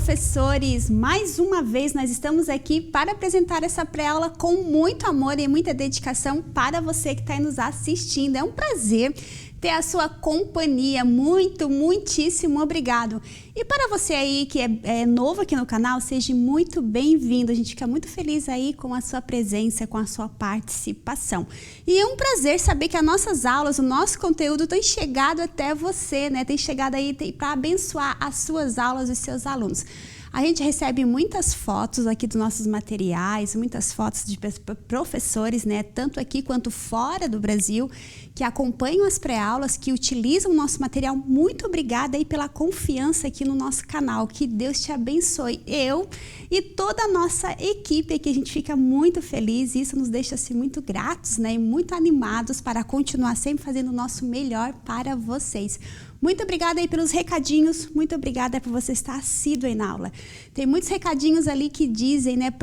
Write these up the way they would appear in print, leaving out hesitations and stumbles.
professores! Mais uma vez nós estamos aqui para apresentar essa pré-aula com muito amor e muita dedicação para você que está nos assistindo. É um prazer ter a sua companhia. Muitíssimo obrigado. E para você aí que é novo aqui no canal, seja muito bem-vindo. A gente fica muito feliz aí com a sua presença, com a sua participação. E é um prazer saber que as nossas aulas, o nosso conteúdo tem chegado até você, né? Tem chegado aí para abençoar as suas aulas e seus alunos. A gente recebe muitas fotos aqui dos nossos materiais, muitas fotos de professores, né, tanto aqui quanto fora do Brasil, que acompanham as pré-aulas, que utilizam o nosso material. Muito obrigada aí pela confiança aqui no nosso canal. Que Deus te abençoe. Eu e toda a nossa equipe aqui, a gente fica muito feliz e isso nos deixa assim, muito gratos, né, e muito animados para continuar sempre fazendo o nosso melhor para vocês. Muito obrigada aí pelos recadinhos, muito obrigada por você estar assíduo aí na aula. Tem muitos recadinhos ali que dizem, né,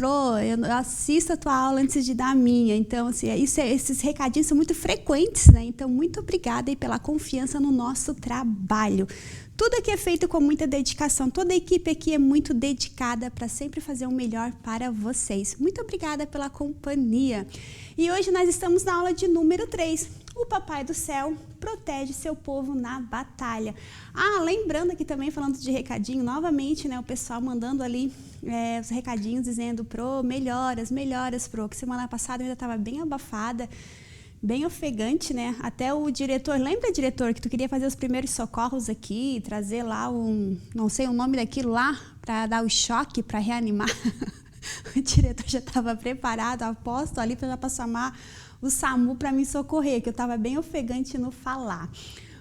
eu assisto a tua aula antes de dar a minha. Então, assim, esses recadinhos são muito frequentes, né? Então, muito obrigada aí pela confiança no nosso trabalho. Tudo aqui é feito com muita dedicação. Toda a equipe aqui é muito dedicada para sempre fazer o melhor para vocês. Muito obrigada pela companhia. E hoje nós estamos na aula de número 3. O Papai do Céu protege seu povo na batalha. Lembrando aqui também, falando de recadinho, novamente, né, o pessoal mandando ali os recadinhos dizendo, Pro, melhoras, Pro, que semana passada eu ainda estava bem abafada, bem ofegante, né? Até o diretor, lembra, diretor, que tu queria fazer os primeiros socorros aqui, trazer lá não sei o nome daquilo lá, para dar o choque, para reanimar? O diretor já estava preparado, aposto ali para chamar o SAMU para me socorrer, que eu estava bem ofegante no falar.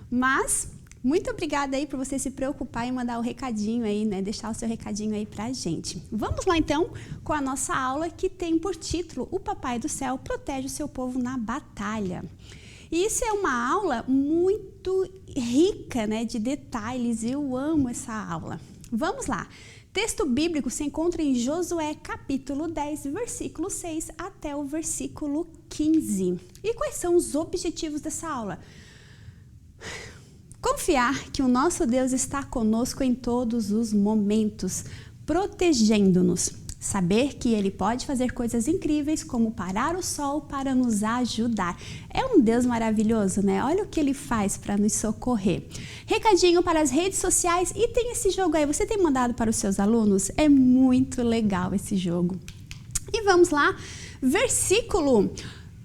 Mas, muito obrigada aí por você se preocupar em mandar o recadinho aí, né? Deixar o seu recadinho aí pra gente. Vamos lá então com a nossa aula que tem por título O Papai do Céu protege o seu povo na batalha. E isso é uma aula muito rica, né, de detalhes. Eu amo essa aula. Vamos lá. Texto bíblico se encontra em Josué capítulo 10, versículo 6 até o versículo 15. E quais são os objetivos dessa aula? Confiar que o nosso Deus está conosco em todos os momentos, protegendo-nos. Saber que Ele pode fazer coisas incríveis, como parar o sol para nos ajudar. É um Deus maravilhoso, né? Olha o que Ele faz para nos socorrer. Recadinho para as redes sociais e tem esse jogo aí. Você tem mandado para os seus alunos? É muito legal esse jogo. E vamos lá. Versículo.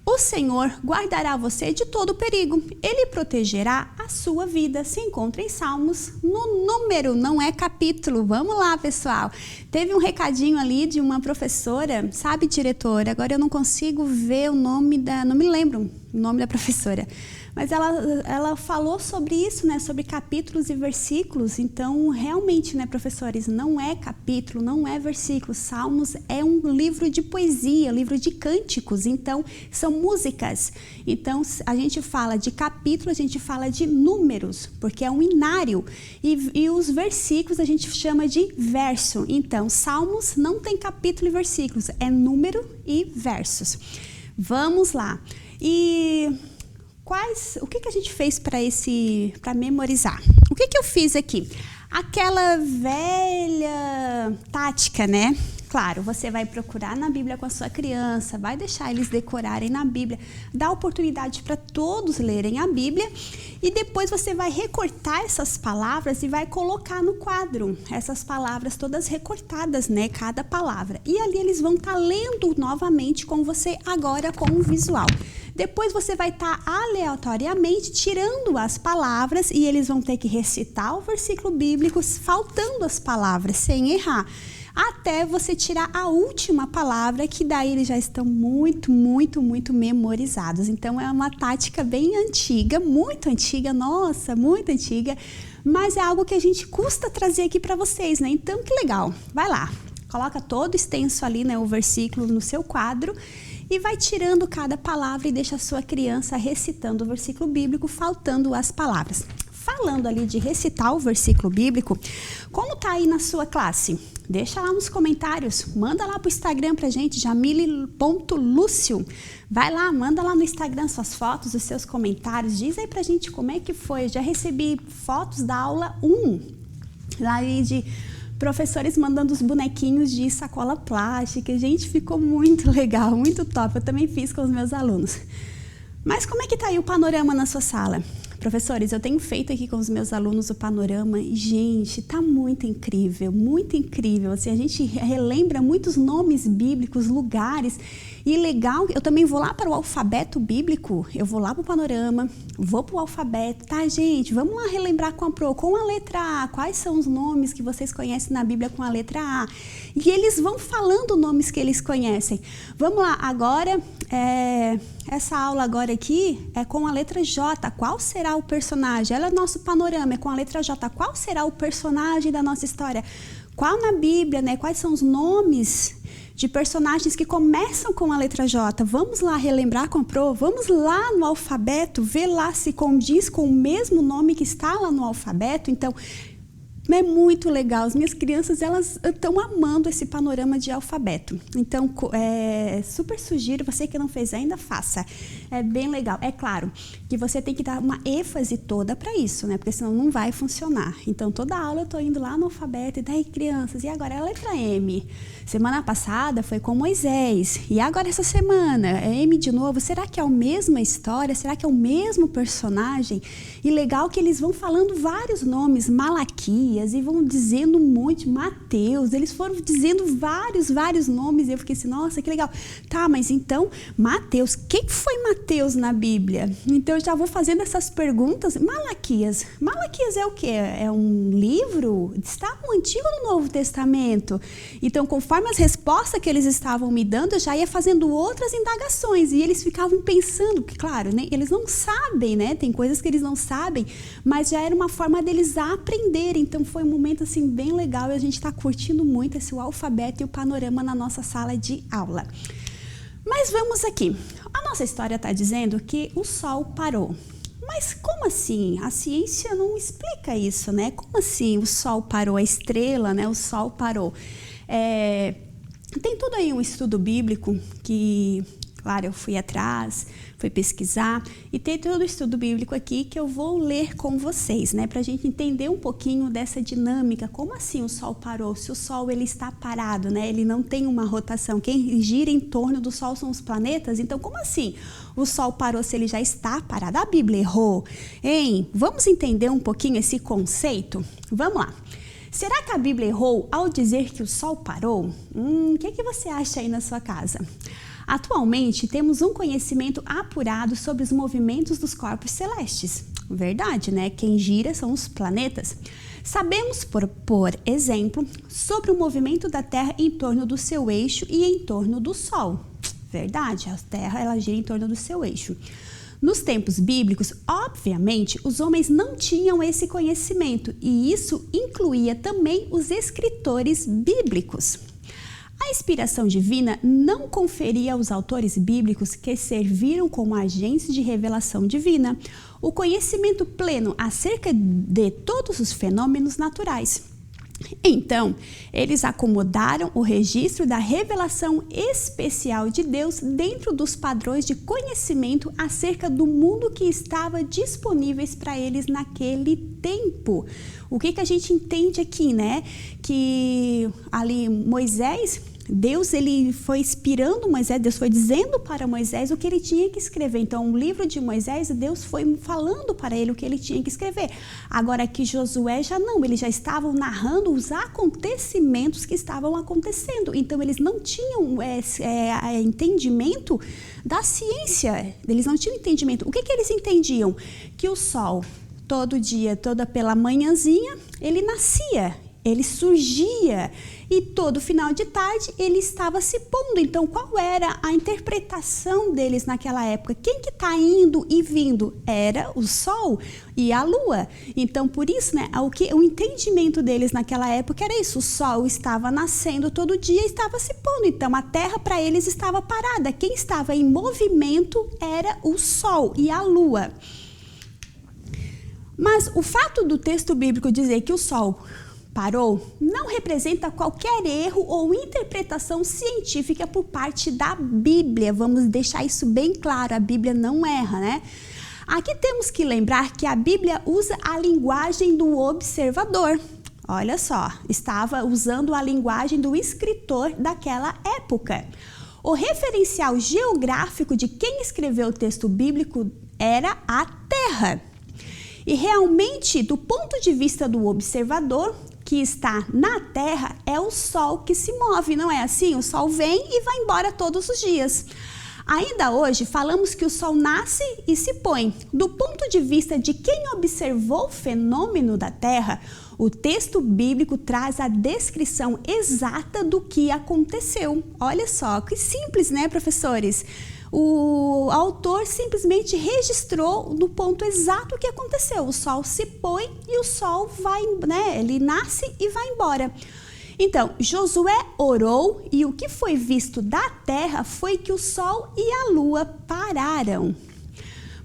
O Senhor guardará você de todo perigo. Ele protegerá a sua vida. Se encontra em Salmos, no número, não é capítulo. Vamos lá, pessoal. Teve um recadinho ali de uma professora, sabe, diretora? Agora eu não consigo ver o nome não me lembro o nome da professora. Mas ela falou sobre isso, né? Sobre capítulos e versículos. Então, realmente, né, professores, não é capítulo, não é versículo. Salmos é um livro de poesia, livro de cânticos. Então, são músicas. Então, a gente fala de capítulo, a gente fala de números, porque é um inário. E os versículos a gente chama de verso. Então, Salmos não tem capítulo e versículos, é número e versos. Vamos lá. O que a gente fez para memorizar? O que eu fiz aqui? Aquela velha tática, né? Claro, você vai procurar na Bíblia com a sua criança, vai deixar eles decorarem na Bíblia, dá oportunidade para todos lerem a Bíblia e depois você vai recortar essas palavras e vai colocar no quadro, essas palavras todas recortadas, né? Cada palavra. E ali eles vão estar lendo novamente com você agora com o visual. Depois você vai estar aleatoriamente tirando as palavras e eles vão ter que recitar o versículo bíblico faltando as palavras, sem errar. Até você tirar a última palavra, que daí eles já estão muito memorizados. Então, é uma tática bem antiga, muito antiga, nossa, muito antiga, mas é algo que a gente custa trazer aqui para vocês, né? Então, que legal. Vai lá, coloca todo extenso ali, né, o versículo no seu quadro e vai tirando cada palavra e deixa a sua criança recitando o versículo bíblico, faltando as palavras. Falando ali de recitar o versículo bíblico, como tá aí na sua classe? Deixa lá nos comentários, manda lá pro Instagram pra gente, jamile.lucio. Vai lá, manda lá no Instagram suas fotos, os seus comentários, diz aí pra gente como é que foi. Eu já recebi fotos da aula 1, lá de professores mandando os bonequinhos de sacola plástica. Gente, ficou muito legal, muito top. Eu também fiz com os meus alunos. Mas como é que tá aí o panorama na sua sala? Professores, eu tenho feito aqui com os meus alunos o panorama e, gente, tá muito incrível, muito incrível. Assim, a gente relembra muitos nomes bíblicos, lugares, e legal, eu também vou lá para o alfabeto bíblico, eu vou lá para o panorama, vou para o alfabeto, tá, gente? Vamos lá relembrar com a letra A, quais são os nomes que vocês conhecem na Bíblia com a letra A. E eles vão falando nomes que eles conhecem. Vamos lá, agora, essa aula agora aqui é com a letra J. Qual será o personagem? Ela é nosso panorama, é com a letra J. Qual será o personagem da nossa história? Qual na Bíblia, né? Quais são os nomes de personagens que começam com a letra J? Vamos lá relembrar com a Pro? Vamos lá no alfabeto, ver lá se condiz com o mesmo nome que está lá no alfabeto? Então, é muito legal. As minhas crianças, elas estão amando esse panorama de alfabeto. Então, super sugiro, você que não fez ainda, faça. É bem legal. É claro que você tem que dar uma ênfase toda para isso, né? Porque senão não vai funcionar. Então, toda aula eu estou indo lá no alfabeto. E daí, crianças, e agora é a letra M. Semana passada foi com Moisés. E agora essa semana é M de novo. Será que é a mesma história? Será que é o mesmo personagem? E legal que eles vão falando vários nomes. Malaquias. E vão dizendo um monte, Mateus, eles foram dizendo vários nomes, e eu fiquei assim, nossa, que legal. Tá, mas então, Mateus, quem foi Mateus na Bíblia? Então, eu já vou fazendo essas perguntas. Malaquias é o quê? É um livro? Está no Antigo ou no Novo Testamento? Então, conforme as respostas que eles estavam me dando, eu já ia fazendo outras indagações, e eles ficavam pensando, que claro, né, eles não sabem, né, tem coisas que eles não sabem, mas já era uma forma deles aprenderem. Então, foi um momento assim bem legal e a gente está curtindo muito esse alfabeto e o panorama na nossa sala de aula. Mas vamos aqui. A nossa história está dizendo que o sol parou. Mas como assim? A ciência não explica isso, né? Como assim o sol parou? A estrela, né? O sol parou. Tem todo aí um estudo bíblico que, claro, eu fui atrás, fui pesquisar, e tem todo o estudo bíblico aqui que eu vou ler com vocês, né, para a gente entender um pouquinho dessa dinâmica. Como assim o Sol parou? Se o Sol ele está parado, né, ele não tem uma rotação, quem gira em torno do Sol são os planetas, então como assim o Sol parou se ele já está parado? A Bíblia errou, hein? Vamos entender um pouquinho esse conceito? Vamos lá. Será que a Bíblia errou ao dizer que o Sol parou? O que você acha aí na sua casa? Atualmente, temos um conhecimento apurado sobre os movimentos dos corpos celestes. Verdade, né? Quem gira são os planetas. Sabemos, por exemplo, sobre o movimento da Terra em torno do seu eixo e em torno do Sol. Verdade, a Terra ela gira em torno do seu eixo. Nos tempos bíblicos, obviamente, os homens não tinham esse conhecimento e isso incluía também os escritores bíblicos. A inspiração divina não conferia aos autores bíblicos que serviram como agentes de revelação divina o conhecimento pleno acerca de todos os fenômenos naturais. Então, eles acomodaram o registro da revelação especial de Deus dentro dos padrões de conhecimento acerca do mundo que estava disponíveis para eles naquele tempo. O que a gente entende aqui, né? Que ali Moisés, Deus ele foi inspirando Moisés, Deus foi dizendo para Moisés o que ele tinha que escrever. Então, o livro de Moisés, Deus foi falando para ele o que ele tinha que escrever. Agora aqui Josué já não, eles já estavam narrando os acontecimentos que estavam acontecendo. Então, eles não tinham entendimento da ciência, eles não tinham entendimento. O que eles entendiam? Que o sol, todo dia, toda pela manhãzinha, ele nascia, ele surgia e todo final de tarde ele estava se pondo. Então, qual era a interpretação deles naquela época? Quem que está indo e vindo? Era o sol e a lua. Então, por isso, né, o entendimento deles naquela época era isso. O sol estava nascendo todo dia e estava se pondo. Então, a terra para eles estava parada. Quem estava em movimento era o sol e a lua. Mas o fato do texto bíblico dizer que o sol parou não representa qualquer erro ou interpretação científica por parte da Bíblia. Vamos deixar isso bem claro, a Bíblia não erra, né? Aqui temos que lembrar que a Bíblia usa a linguagem do observador. Olha só, estava usando a linguagem do escritor daquela época. O referencial geográfico de quem escreveu o texto bíblico era a terra. E realmente, do ponto de vista do observador, que está na terra, é o sol que se move, não é assim? O sol vem e vai embora todos os dias. Ainda hoje, falamos que o sol nasce e se põe. Do ponto de vista de quem observou o fenômeno da terra, o texto bíblico traz a descrição exata do que aconteceu. Olha só, que simples, né, professores? O autor simplesmente registrou no ponto exato o que aconteceu. O sol se põe e o sol vai, né? Ele nasce e vai embora. Então, Josué orou e o que foi visto da terra foi que o sol e a lua pararam.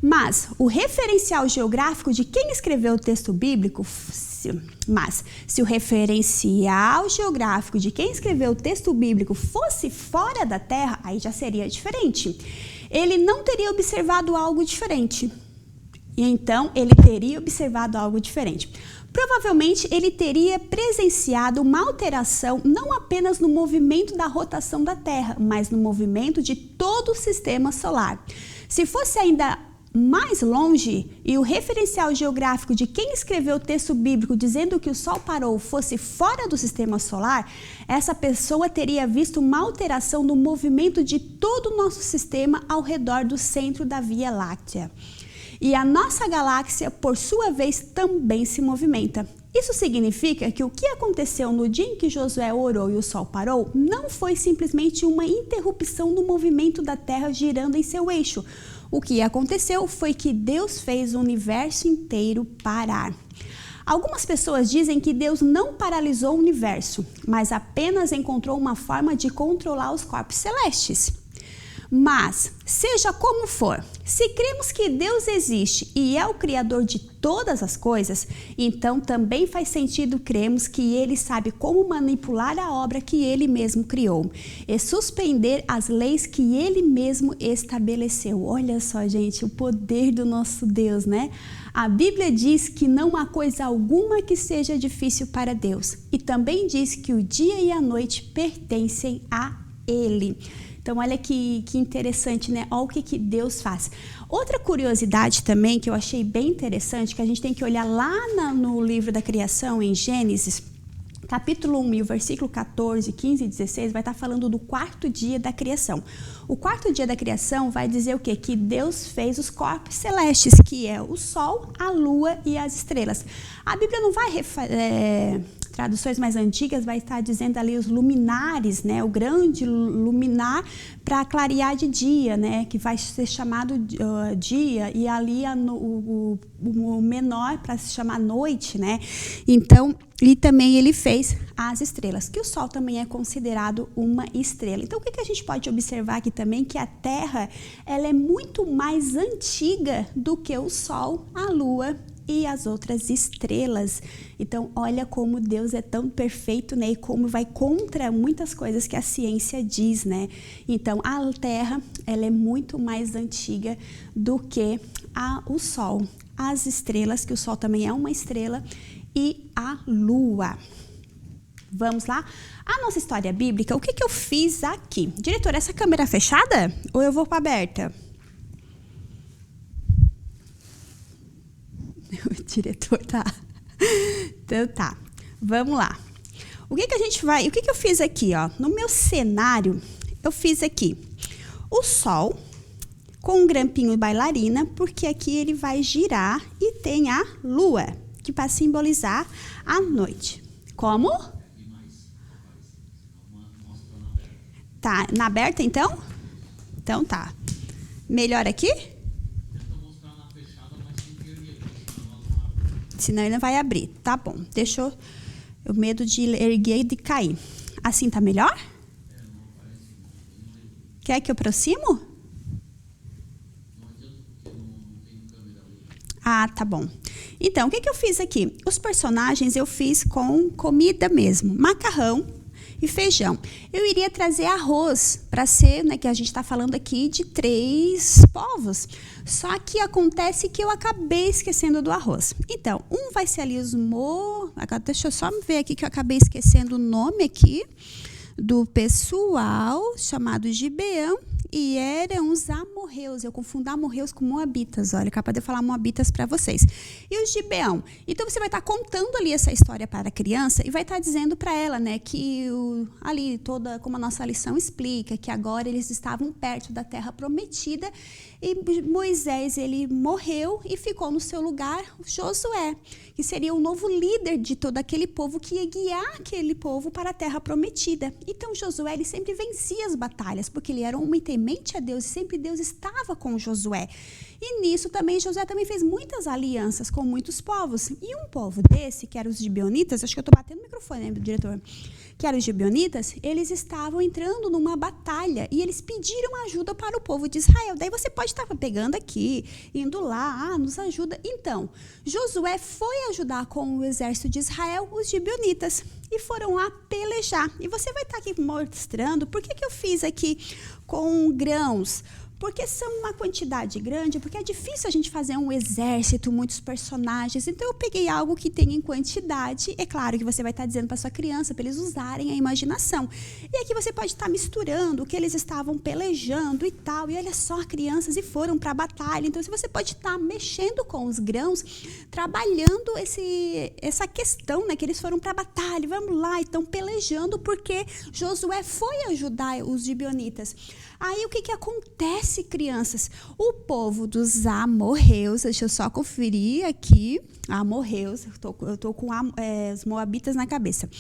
Mas o referencial geográfico de quem escreveu o texto bíblico, se o referencial geográfico de quem escreveu o texto bíblico fosse fora da terra, aí já seria diferente. Ele não teria observado algo diferente. E então, ele teria observado algo diferente. Provavelmente, ele teria presenciado uma alteração não apenas no movimento da rotação da Terra, mas no movimento de todo o sistema solar. Se fosse ainda mais longe e o referencial geográfico de quem escreveu o texto bíblico dizendo que o Sol parou fosse fora do sistema solar, essa pessoa teria visto uma alteração no movimento de todo o nosso sistema ao redor do centro da Via Láctea. E a nossa galáxia, por sua vez, também se movimenta. Isso significa que o que aconteceu no dia em que Josué orou e o Sol parou não foi simplesmente uma interrupção no movimento da Terra girando em seu eixo. O que aconteceu foi que Deus fez o universo inteiro parar. Algumas pessoas dizem que Deus não paralisou o universo, mas apenas encontrou uma forma de controlar os corpos celestes. Mas, seja como for, se cremos que Deus existe e é o Criador de todas as coisas, então também faz sentido cremos que Ele sabe como manipular a obra que Ele mesmo criou e suspender as leis que Ele mesmo estabeleceu. Olha só, gente, o poder do nosso Deus, né? A Bíblia diz que não há coisa alguma que seja difícil para Deus e também diz que o dia e a noite pertencem a Ele. Então, olha que interessante, né? Olha o que Deus faz. Outra curiosidade também que eu achei bem interessante, que a gente tem que olhar lá no livro da criação, em Gênesis, capítulo 1, e o versículo 14, 15 e 16, vai estar falando do quarto dia da criação. O quarto dia da criação vai dizer o quê? Que Deus fez os corpos celestes, que é o Sol, a Lua e as estrelas. A Bíblia não vai traduções mais antigas vai estar dizendo ali os luminares, né? O grande luminar para clarear de dia, né? Que vai ser chamado dia, e ali o menor para se chamar noite, né? Então, e também ele fez as estrelas, que o Sol também é considerado uma estrela. Então, o que a gente pode observar aqui também? Que a Terra, ela é muito mais antiga do que o Sol, a Lua e as outras estrelas. Então, olha como Deus é tão perfeito, né? E como vai contra muitas coisas que a ciência diz, né? Então, a Terra, ela é muito mais antiga do que o Sol. As estrelas, que o Sol também é uma estrela, e a Lua. Vamos lá? A nossa história bíblica, o que eu fiz aqui? Diretor, essa câmera é fechada ou eu vou para aberta? O diretor tá. Então tá. Vamos lá. O que a gente vai. O que eu fiz aqui, ó? No meu cenário, eu fiz aqui o Sol com um grampinho bailarina, porque aqui ele vai girar, e tem a Lua, que para simbolizar a noite. Como? Tá, na aberta então? Então tá. Melhor aqui? Senão ele não vai abrir. Tá bom. Deixa eu medo de erguer e de cair. Assim tá melhor? Quer que eu aproximo? Ah, tá bom. Então, o que eu fiz aqui? Os personagens eu fiz com comida mesmo. Macarrão e feijão. Eu iria trazer arroz para ser, né, que a gente está falando aqui de 3 povos. Só que acontece que eu acabei esquecendo do arroz. Então, vai ser ali agora deixa eu só ver aqui que eu acabei esquecendo o nome aqui do pessoal chamado Gibeão, e eram os amorreus. Eu confundo amorreus com moabitas, olha, capaz de eu falar moabitas para vocês. E os Gibeão. Então, você vai estar contando ali essa história para a criança e vai estar dizendo para ela, né, que ali toda, como a nossa lição explica, que agora eles estavam perto da terra prometida e Moisés, ele morreu e ficou no seu lugar Josué, que seria o novo líder de todo aquele povo que ia guiar aquele povo para a terra prometida. Então, Josué, ele sempre vencia as batalhas, porque ele era um homem temente a Deus e sempre Deus estava com Josué. E nisso também, Josué também fez muitas alianças com muitos povos. E um povo desse, que eram os gibeonitas, acho que eu estou batendo no microfone, né, diretor? Que eram os gibeonitas, eles estavam entrando numa batalha e eles pediram ajuda para o povo de Israel. Daí você pode estar pegando aqui, indo lá, nos ajuda. Então, Josué foi ajudar com o exército de Israel, os gibeonitas, e foram lá pelejar. E você vai estar aqui mostrando por que eu fiz aqui com grãos. Porque são uma quantidade grande, porque é difícil a gente fazer um exército, muitos personagens. Então, eu peguei algo que tem em quantidade. É claro que você vai estar dizendo para sua criança, para eles usarem a imaginação. E aqui você pode estar misturando o que eles estavam pelejando e tal. E olha só, crianças, e foram para a batalha. Então, você pode estar mexendo com os grãos, trabalhando essa questão, né? Que eles foram para a batalha, vamos lá, e estão pelejando, porque Josué foi ajudar os gibeonitas. Aí, o que acontece, crianças? O povo dos amorreus, deixa eu só conferir aqui, amorreus, eu tô com os moabitas na cabeça.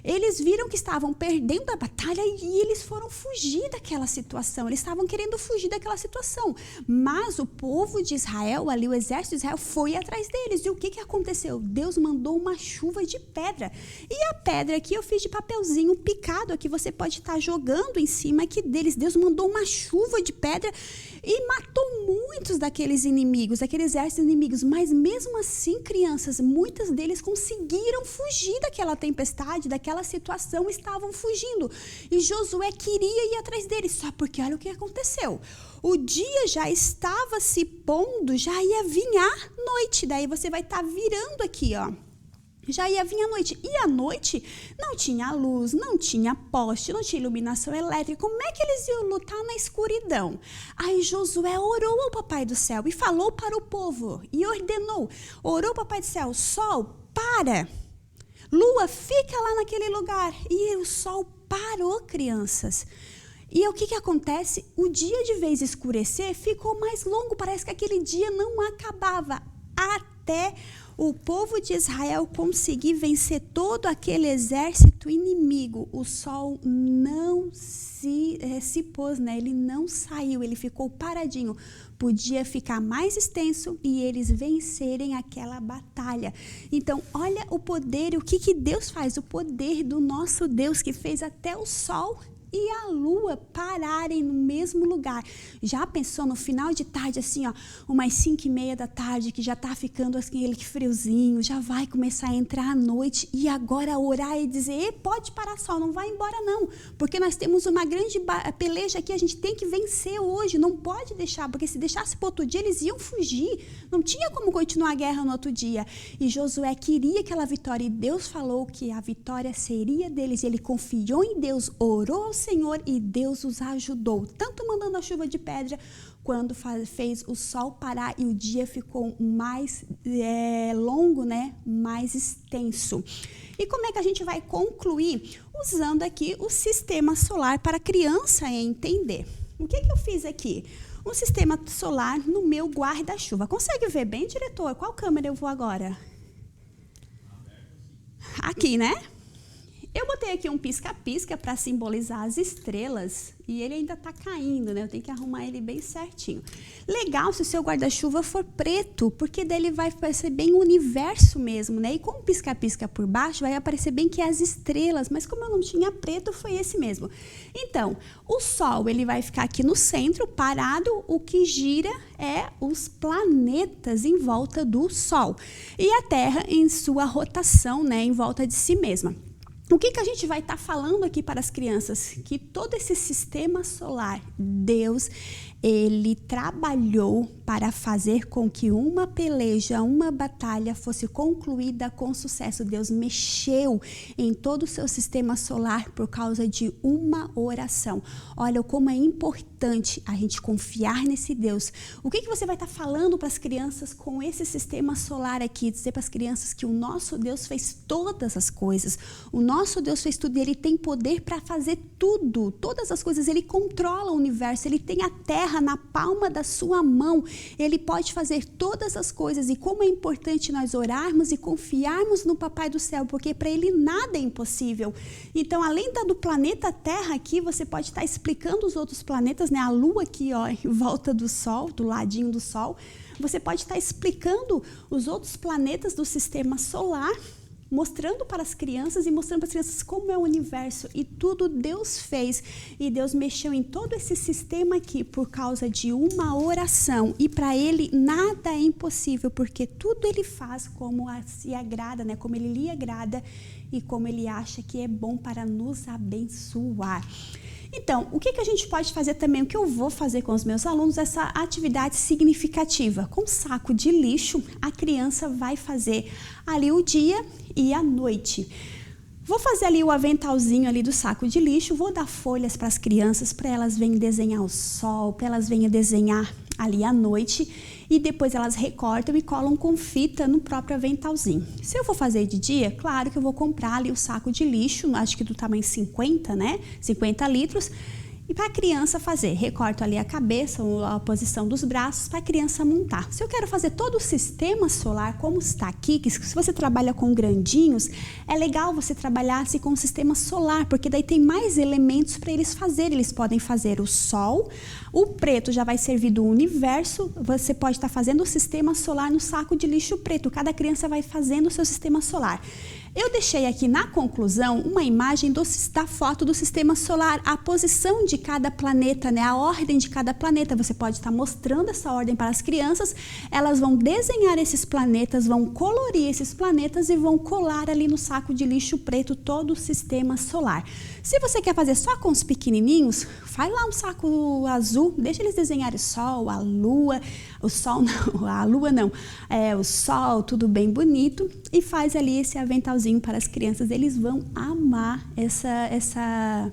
Eles viram que estavam perdendo a batalha e eles foram fugir daquela situação. Eles estavam querendo fugir daquela situação. Mas o povo de Israel, ali o exército de Israel, foi atrás deles. E o que aconteceu? Deus mandou uma chuva de pedra. E a pedra aqui eu fiz de papelzinho picado, aqui você pode estar jogando em cima aqui deles. Deus mandou uma chuva de pedra e matou muitos daqueles inimigos, daqueles exércitos inimigos. Mas mesmo assim, crianças, muitos deles conseguiram fugir daquela tempestade, daquela situação, estavam fugindo. E Josué queria ir atrás deles, só porque olha o que aconteceu. O dia já estava se pondo, já ia vir a noite. Daí você vai estar virando aqui, ó. Já ia vir a noite. E à noite não tinha luz, não tinha poste, não tinha iluminação elétrica. Como é que eles iam lutar na escuridão? Aí Josué orou ao Papai do Céu e falou para o povo e ordenou. Orou ao Papai do Céu: sol, para. Lua, fica lá naquele lugar. E o sol parou, crianças. E o que acontece? O dia, de vez escurecer, ficou mais longo. Parece que aquele dia não acabava. Até o povo de Israel conseguir vencer todo aquele exército inimigo. O sol não se pôs, né? Ele não saiu, ele ficou paradinho. Podia ficar mais extenso e eles vencerem aquela batalha. Então, olha o poder, o que Deus faz, o poder do nosso Deus, que fez até o sol e a lua pararem no mesmo lugar. Já pensou no final de tarde, assim, ó, umas 5:30 da tarde, que já tá ficando aquele friozinho, já vai começar a entrar a noite, e agora orar e dizer: pode parar, sol, não vai embora não, porque nós temos uma grande peleja aqui, a gente tem que vencer hoje, não pode deixar, porque se deixasse para outro dia, eles iam fugir, não tinha como continuar a guerra no outro dia. E Josué queria aquela vitória, e Deus falou que a vitória seria deles, e ele confiou em Deus, orou ao Senhor, e Deus os ajudou, tanto mandando a chuva de pedra, quando fez o sol parar e o dia ficou mais longo, né? Mais extenso. E como é que a gente vai concluir? Usando aqui o sistema solar para a criança entender. O que eu fiz aqui? Um sistema solar no meu guarda-chuva. Consegue ver bem, diretor? Qual câmera eu vou agora? Aqui, né? Eu botei aqui um pisca-pisca para simbolizar as estrelas e ele ainda está caindo, né? Eu tenho que arrumar ele bem certinho. Legal se o seu guarda-chuva for preto, porque daí ele vai aparecer bem o universo mesmo, né? E com o pisca-pisca por baixo vai aparecer bem que as estrelas, mas como eu não tinha preto, foi esse mesmo. Então, o Sol, ele vai ficar aqui no centro, parado, o que gira é os planetas em volta do Sol. E a Terra em sua rotação, né? Em volta de si mesma. O que a gente vai estar falando aqui para as crianças? Que todo esse sistema solar, Deus, ele trabalhou para fazer com que uma peleja, uma batalha fosse concluída com sucesso. Deus mexeu em todo o seu sistema solar por causa de uma oração. Olha como é importante a gente confiar nesse Deus. O que você vai estar falando para as crianças com esse sistema solar aqui? Dizer para as crianças que o nosso Deus fez todas as coisas. O nosso Deus fez tudo e Ele tem poder para fazer tudo. Todas as coisas. Ele controla o universo. Ele tem a terra na palma da sua mão. Ele pode fazer todas as coisas. E como é importante nós orarmos e confiarmos no Papai do Céu, porque para Ele nada é impossível. Então, além do planeta Terra aqui, você pode estar explicando os outros planetas, né? A Lua aqui, ó, em volta do Sol, do ladinho do Sol. Você pode estar explicando os outros planetas do sistema solar, mostrando para as crianças e mostrando para as crianças como é o universo. E tudo Deus fez. E Deus mexeu em todo esse sistema aqui por causa de uma oração. E para Ele nada é impossível, porque tudo Ele faz como se agrada, né? Como Ele lhe agrada e como Ele acha que é bom para nos abençoar. Então, o que a gente pode fazer também? O que eu vou fazer com os meus alunos? Essa atividade significativa. Com saco de lixo, a criança vai fazer ali o dia e a noite. Vou fazer ali o aventalzinho ali do saco de lixo, vou dar folhas para as crianças, para elas verem desenhar o sol, para elas verem desenhar ali à noite, e depois elas recortam e colam com fita no próprio aventalzinho. Se eu for fazer de dia, claro que eu vou comprar ali o saco de lixo, acho que do tamanho 50, né? 50 litros. E para a criança fazer, recorto ali a cabeça, a posição dos braços para a criança montar. Se eu quero fazer todo o sistema solar, como está aqui, que se você trabalha com grandinhos, é legal você trabalhar assim com o sistema solar, porque daí tem mais elementos para eles fazerem. Eles podem fazer o sol, o preto já vai servir do universo, você pode estar fazendo o sistema solar no saco de lixo preto. Cada criança vai fazendo o seu sistema solar. Eu deixei aqui na conclusão uma imagem da foto do sistema solar, a posição de cada planeta, né? A ordem de cada planeta. Você pode estar mostrando essa ordem para as crianças, elas vão desenhar esses planetas, vão colorir esses planetas e vão colar ali no saco de lixo preto todo o sistema solar. Se você quer fazer só com os pequenininhos, faz lá um saco azul, deixa eles desenharem o sol, a lua, o sol não, a lua não, o sol, tudo bem bonito, e faz ali esse aventalzinho para as crianças. Eles vão amar essa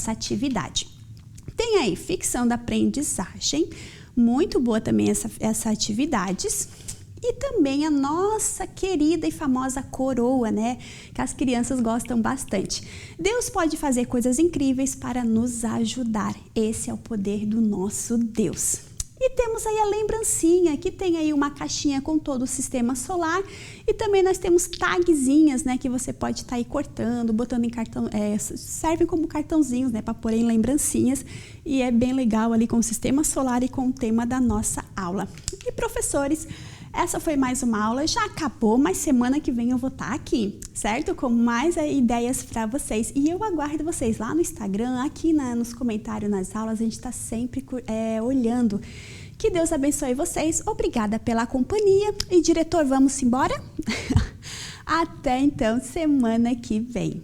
atividade. Tem aí ficção da aprendizagem, muito boa também essa atividades. E também a nossa querida e famosa coroa, né? Que as crianças gostam bastante. Deus pode fazer coisas incríveis para nos ajudar. Esse é o poder do nosso Deus. E temos aí a lembrancinha, que tem aí uma caixinha com todo o sistema solar. E também nós temos tagzinhas, né? Que você pode estar aí cortando, botando em cartão. Servem como cartãozinhos, né? Para pôr em lembrancinhas. E é bem legal ali com o sistema solar e com o tema da nossa aula. E professores, essa foi mais uma aula, já acabou, mas semana que vem eu vou estar aqui, certo? Com mais ideias para vocês. E eu aguardo vocês lá no Instagram, aqui nos comentários, nas aulas, a gente está sempre olhando. Que Deus abençoe vocês, obrigada pela companhia. E diretor, vamos embora? Até então, semana que vem.